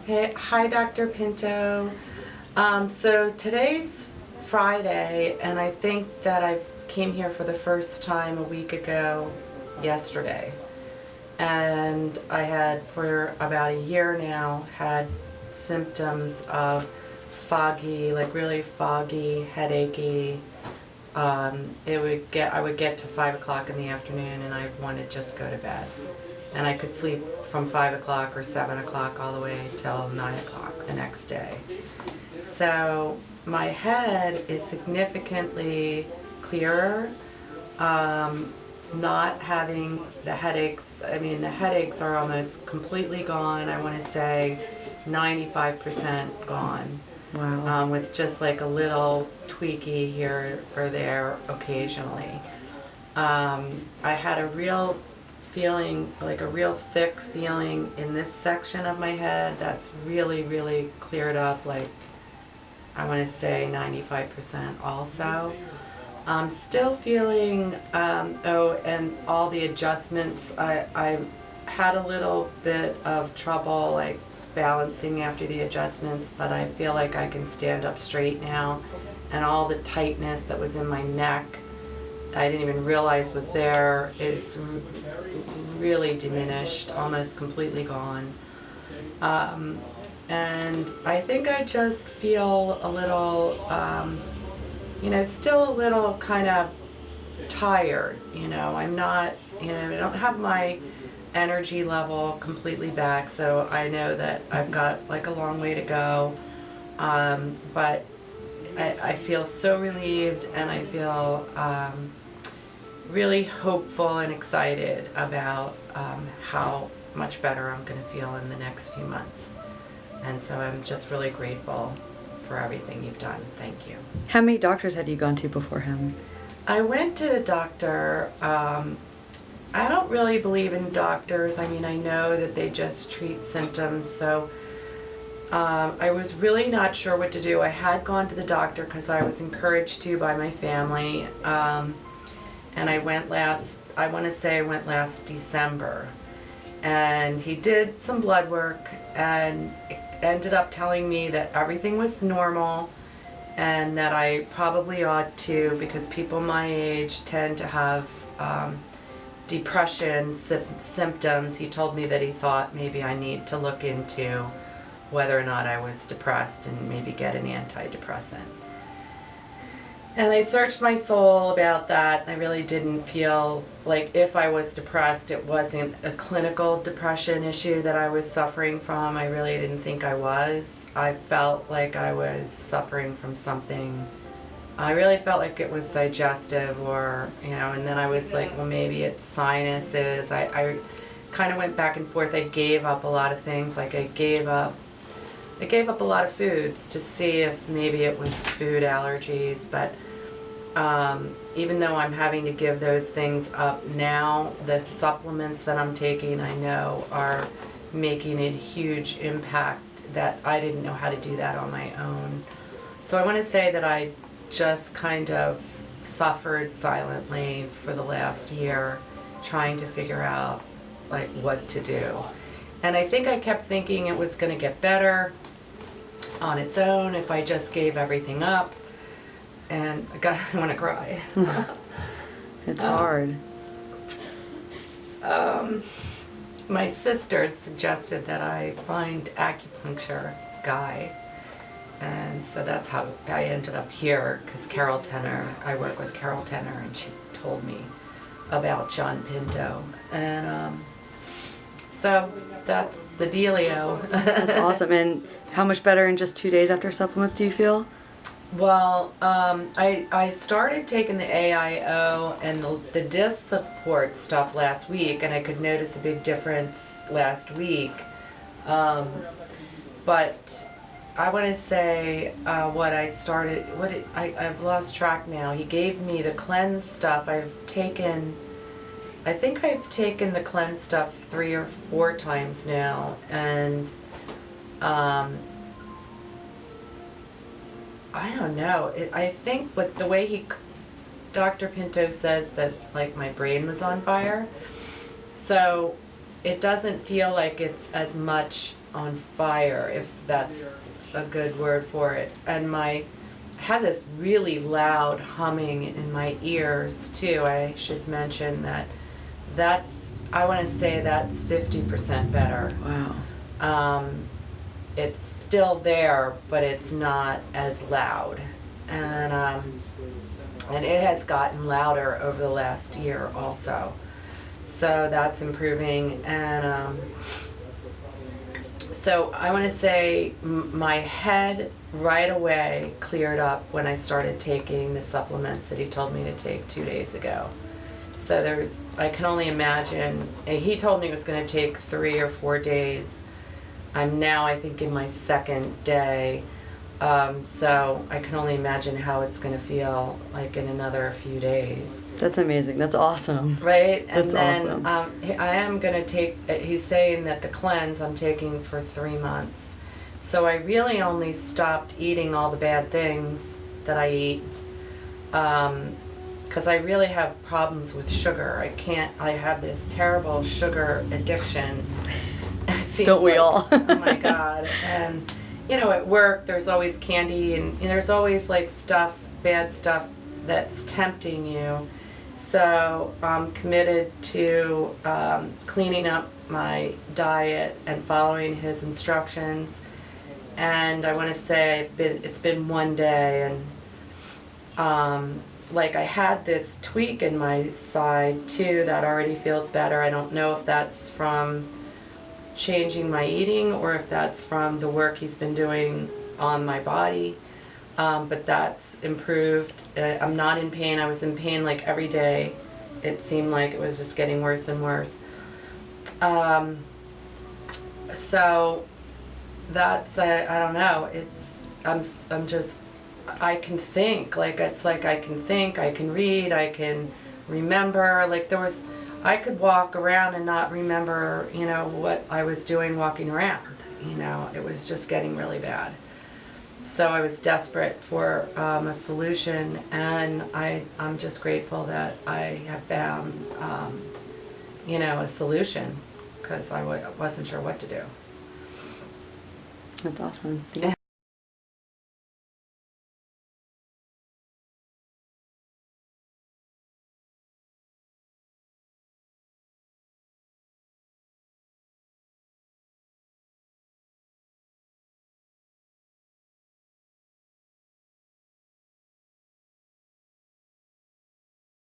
Hey, hi, Dr. Pinto. So today's Friday, and I think that I came here for the first time a week ago yesterday. And I had, for about a year now, had symptoms of foggy, like really foggy, headachy. I would get to 5 o'clock in the afternoon and I wanted to just go to bed. And I could sleep from 5 o'clock or 7 o'clock all the way till 9 o'clock the next day. So my head is significantly clearer, not having the headaches. I mean, the headaches are almost completely gone. I want to say 95% gone. Wow. With just like a little tweaky here or there occasionally. I had a real feeling, like a real thick feeling in this section of my head that's really, really cleared up, like I want to say 95% also. I'm still feeling, and all the adjustments, I had a little bit of trouble like balancing after the adjustments, but I feel like I can stand up straight now, and all the tightness that was in my neck I didn't even realize was there is really diminished, almost completely gone. And I think I just feel a little, still a little kind of tired, I'm not, I don't have my energy level completely back, so I know that I've got like a long way to go, but I feel so relieved, and I feel really hopeful and excited about how much better I'm going to feel in the next few months. And so I'm just really grateful for everything you've done. Thank you. How many doctors had you gone to before him? I went to the doctor. I don't really believe in doctors. I mean, I know that they just treat symptoms, so I was really not sure what to do. I had gone to the doctor because I was encouraged to by my family, and I went last December, and he did some blood work and ended up telling me that everything was normal and that I probably ought to, because people my age tend to have depression symptoms. He told me that he thought maybe I need to look into whether or not I was depressed and maybe get an antidepressant. And I searched my soul about that. I really didn't feel like if I was depressed, it wasn't a clinical depression issue that I was suffering from. I really didn't think I was. I felt like I was suffering from something. I really felt like it was digestive, or, and then I was like, well, maybe it's sinuses. I kind of went back and forth. I gave up a lot of things. Like I gave up a lot of foods to see if maybe it was food allergies, but even though I'm having to give those things up now, the supplements that I'm taking, I know, are making a huge impact that I didn't know how to do that on my own. So I want to say that I just kind of suffered silently for the last year trying to figure out like what to do. And I think I kept thinking it was going to get better on its own if I just gave everything up. And I want to cry. It's hard. My sister suggested that I find acupuncture guy, and so that's how I ended up here, because Carol Tenner, I work with Carol Tenner, and she told me about John Pinto, and so that's the dealio. That's awesome. And how much better in just 2 days after supplements do you feel? Well, I started taking the AIO and the disc support stuff last week, and I could notice a big difference last week. But I want to say I've lost track now. He gave me the cleanse stuff. I think I've taken the cleanse stuff 3 or 4 times now, and I don't know. I think with the way Dr. Pinto says that like my brain was on fire, so it doesn't feel like it's as much on fire, if that's a good word for it. And I had this really loud humming in my ears too. I should mention I want to say that's 50% better. Wow. It's still there, but it's not as loud. And it has gotten louder over the last year also. So that's improving. And so I want to say my head right away cleared up when I started taking the supplements that he told me to take 2 days ago. So I can only imagine, he told me it was going to take 3 or 4 days. I'm now, I think, in my second day. So I can only imagine how it's going to feel like in another few days. That's amazing. That's awesome. Right? That's awesome. I am going to take, he's saying that the cleanse I'm taking for 3 months. So I really only stopped eating all the bad things that I eat. Because I really have problems with sugar. I have this terrible sugar addiction. Don't we all? Oh my God. And at work there's always candy and there's always like bad stuff that's tempting you. So I'm committed to cleaning up my diet and following his instructions. And I want to say it's been 1 day, and like I had this tweak in my side too that already feels better. I don't know if that's from changing my eating or if that's from the work he's been doing on my body, but that's improved. I'm not in pain. I was in pain like every day. It seemed like it was just getting worse and worse. So that's I don't know. I'm just, I can think, like it's like I can think, I can read, I can remember. Like I could walk around and not remember, what I was doing walking around. It was just getting really bad. So I was desperate for a solution, and I'm just grateful that I have found, a solution, because I wasn't sure what to do. That's awesome. Thank